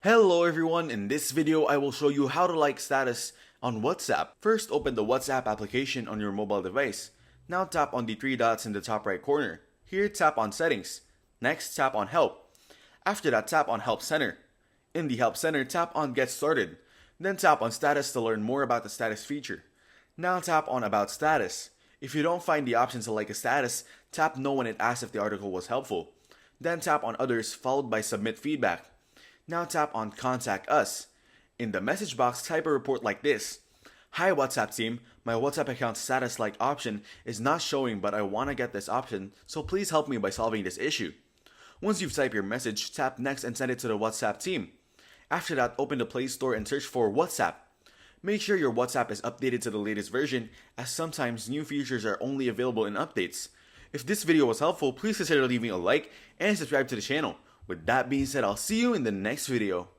Hello everyone, in this video I will show you how to like status on WhatsApp. First, open the WhatsApp application on your mobile device. Now tap on the three dots in the top right corner. Here tap on settings. Next tap on help. After that tap on help center. In the help center tap on get started. Then tap on status to learn more about the status feature. Now tap on about status. If you don't find the option to like a status, tap no when it asks if the article was helpful. Then tap on others followed by submit feedback. Now tap on Contact Us. In the message box, type a report like this. Hi WhatsApp team, my WhatsApp account status like option is not showing but I want to get this option, so please help me by solving this issue. Once you've typed your message, tap next and send it to the WhatsApp team. After that, open the Play Store and search for WhatsApp. Make sure your WhatsApp is updated to the latest version, as sometimes new features are only available in updates. If this video was helpful, please consider leaving a like and subscribe to the channel. With that being said, I'll see you in the next video.